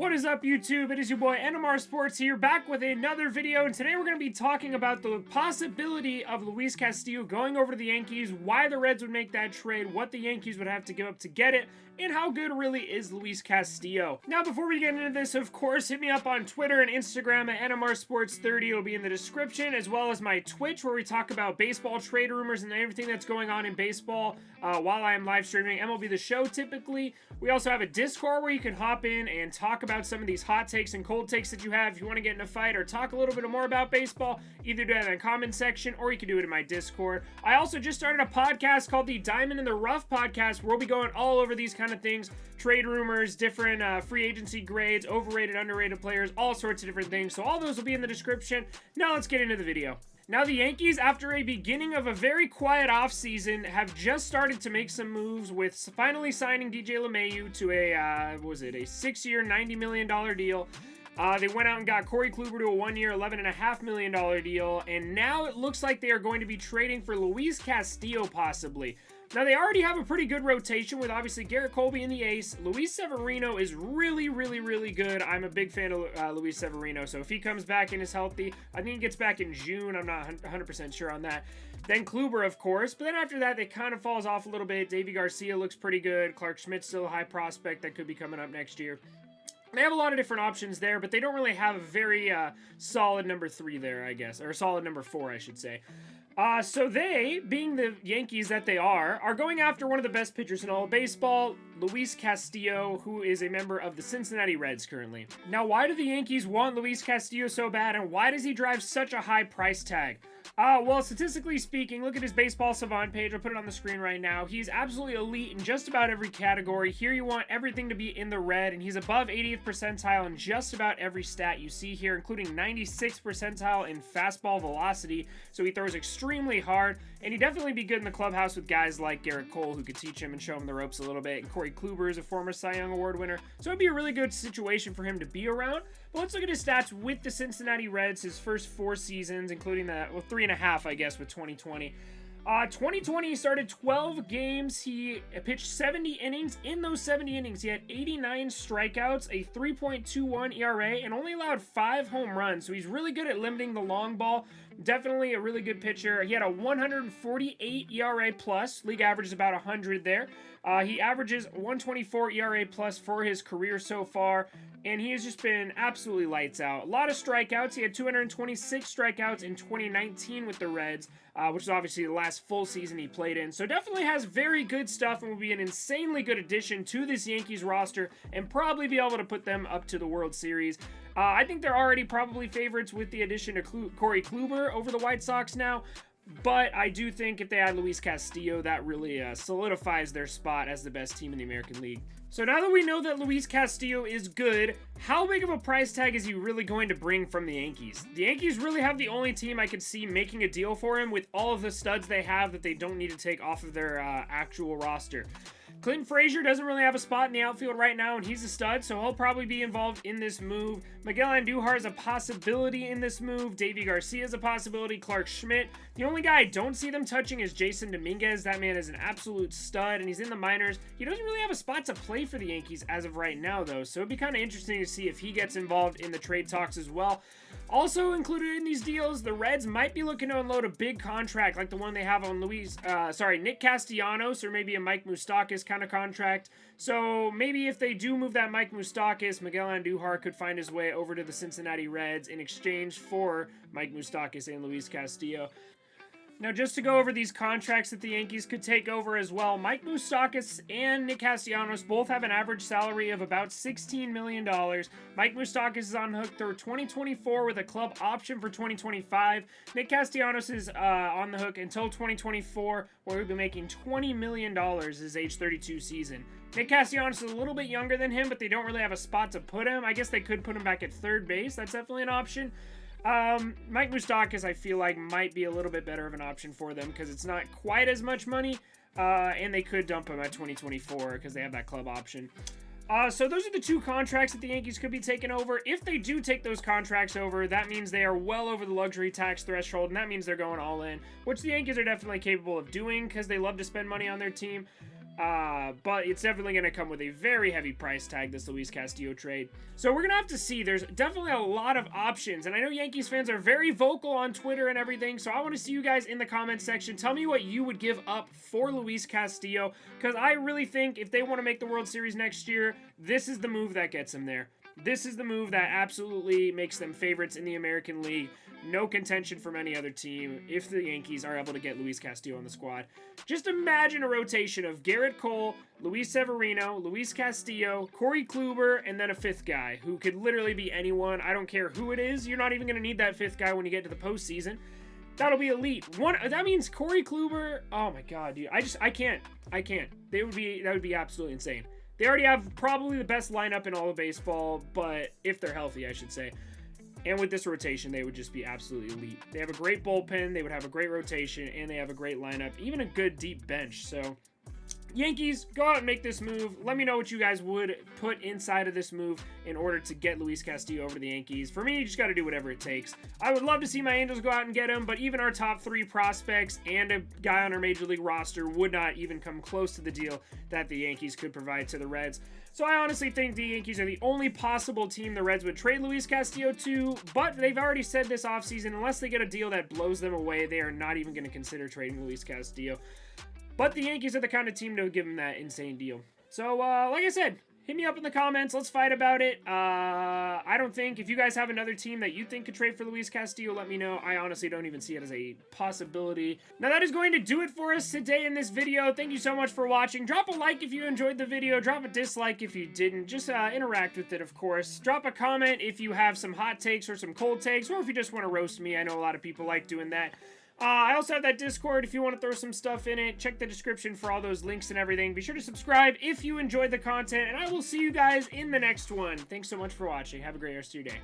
What is up, YouTube? It is your boy NMR Sports here, back with another video, and today we're going to be talking about the possibility of Luis Castillo going over to the Yankees, why the Reds would make that trade, what the Yankees would have to give up to get it, and how good really is Luis Castillo. Now, before we get into this, of course, hit me up on Twitter and Instagram at NMR Sports 30. It'll be in the description, as well as my Twitch, where we talk about baseball trade rumors and everything that's going on in baseball while I am live streaming MLB The Show, typically. We also have a Discord where you can hop in and talk about some of these hot takes and cold takes that you have. If you want to get in a fight or talk a little bit more about baseball, either do it in the comment section or you can do it in my Discord. I also just started a podcast called the Diamond in the Rough podcast, where we'll be going all over these kind of things, trade rumors, different free agency grades, overrated, underrated players, all sorts of different things. So all those will be in the description. Now let's get into the video. Now, the Yankees, after a beginning of a very quiet offseason, have just started to make some moves with finally signing DJ LeMahieu to a 6-year, $90 million deal. They went out and got Corey Kluber to a 1-year, $11.5 million deal, and now it looks like they are going to be trading for Luis Castillo, possibly. Now, they already have a pretty good rotation with, obviously, Garrett Colby in the ace. Luis Severino is really, really good. I'm a big fan of Luis Severino, so if he comes back and is healthy, I think he gets back in June. I'm not 100% sure on that. Then Kluber, of course, but then after that, it kind of falls off a little bit. Davey Garcia looks pretty good. Clark Schmidt's still a high prospect that could be coming up next year. They have a lot of different options there, but they don't really have a very solid number 3 there, I guess, or solid number 4, I should say. So they, being the Yankees that they are going after one of the best pitchers in all of baseball, Luis Castillo, who is a member of the Cincinnati Reds currently. Now, why do the Yankees want Luis Castillo so bad, and why does he drive such a high price tag? Well, statistically speaking, look at his Baseball Savant page. I'll put it on the screen right now. He's absolutely elite in just about every category. Here you want everything to be in the red, and he's above 80th percentile in just about every stat you see here, including 96th percentile in fastball velocity. So he throws extremely hard, and he'd definitely be good in the clubhouse with guys like Garrett Cole, who could teach him and show him the ropes a little bit. And Corey Kluber is a former Cy Young Award winner, so it'd be a really good situation for him to be around. But let's look at his stats with the Cincinnati Reds, his first 4 seasons, including that, well, 3.5, I guess, with 2020. 2020, he started 12 games. He pitched 70 innings. In those 70 innings, he had 89 strikeouts, a 3.21 ERA, and only allowed 5 home runs. So he's really good at limiting the long ball. Definitely a really good pitcher. He had a 148 ERA plus. League average is about 100 there. He averages 124 ERA plus for his career so far, and he has just been absolutely lights out. A lot of strikeouts. He had 226 strikeouts in 2019 with the Reds, which is obviously the last full season he played in. So definitely has very good stuff and will be an insanely good addition to this Yankees roster and probably be able to put them up to the World Series. I think they're already probably favorites with the addition of Corey Kluber over the White Sox now. But I do think if they add Luis Castillo, that really solidifies their spot as the best team in the American League. So now that we know that Luis Castillo is good, how big of a price tag is he really going to bring from the Yankees? The Yankees really have the only team I could see making a deal for him with all of the studs they have that they don't need to take off of their actual roster. Clinton Frazier doesn't really have a spot in the outfield right now, and he's a stud, so he'll probably be involved in this move. Miguel Andujar is a possibility in this move. Davey Garcia is a possibility. Clark Schmidt. The only guy I don't see them touching is Jason Dominguez. That man is an absolute stud, and he's in the minors. He doesn't really have a spot to play for the Yankees as of right now, though, so it'd be kind of interesting to see if he gets involved in the trade talks as well. Also included in these deals, the Reds might be looking to unload a big contract like the one they have on Nick Castellanos, or maybe a Mike Moustakas kind of contract. So maybe if they do move that Mike Moustakas, Miguel Andujar could find his way over to the Cincinnati Reds in exchange for Mike Moustakas and Luis Castillo. Now, just to go over these contracts that the Yankees could take over as well, Mike Moustakas and Nick Castellanos both have an average salary of about $16 million. Mike Moustakas is on the hook through 2024 with a club option for 2025. Nick Castellanos is on the hook until 2024, where he'll be making $20 million his age 32 season. Nick Castellanos is a little bit younger than him, but they don't really have a spot to put him. I guess they could put him back at third base. That's definitely an option. Mike Moustakas, I feel like, might be a little bit better of an option for them because it's not quite as much money, and they could dump him at 2024 because they have that club option. So those are the 2 contracts that the Yankees could be taking over. If they do take those contracts over, that means they are well over the luxury tax threshold, and that means they're going all in, which the Yankees are definitely capable of doing because they love to spend money on their team. But it's definitely going to come with a very heavy price tag, this Luis Castillo trade. So we're going to have to see. There's definitely a lot of options, and I know Yankees fans are very vocal on Twitter and everything, so I want to see you guys in the comments section. Tell me what you would give up for Luis Castillo, because I really think if they want to make the World Series next year, this is the move that gets them there. This is the move that absolutely makes them favorites in the American League. No contention from any other team if the Yankees are able to get Luis Castillo on the squad. Just imagine a rotation of Garrett Cole, Luis Severino, Luis Castillo, Corey Kluber, and then a fifth guy who could literally be anyone. I don't care who it is. You're not even going to need that fifth guy when you get to the postseason. That'll be elite. That means Corey Kluber. Oh my god, dude. I can't. That would be absolutely insane. They already have probably the best lineup in all of baseball, but if they're healthy, I should say. And with this rotation, they would just be absolutely elite. They have a great bullpen, they would have a great rotation, and they have a great lineup, even a good deep bench. So, Yankees, go out and make this move. Let me know what you guys would put inside of this move in order to get Luis Castillo over to the Yankees. For me, you just got to do whatever it takes. I would love to see my Angels go out and get him, but even our top 3 prospects and a guy on our Major League roster would not even come close to the deal that the Yankees could provide to the Reds. So I honestly think the Yankees are the only possible team the Reds would trade Luis Castillo to, but they've already said this offseason, unless they get a deal that blows them away, they are not even going to consider trading Luis Castillo. But the Yankees are the kind of team to give him that insane deal. So, like I said, hit me up in the comments. Let's fight about it. I don't think, if you guys have another team that you think could trade for Luis Castillo, let me know. I honestly don't even see it as a possibility. Now, that is going to do it for us today in this video. Thank you so much for watching. Drop a like if you enjoyed the video. Drop a dislike if you didn't. Just interact with it, of course. Drop a comment if you have some hot takes or some cold takes, or if you just want to roast me. I know a lot of people like doing that. I also have that Discord if you want to throw some stuff in it. Check the description for all those links and everything. Be sure to subscribe if you enjoyed the content, and I will see you guys in the next one. Thanks so much for watching. Have a great rest of your day.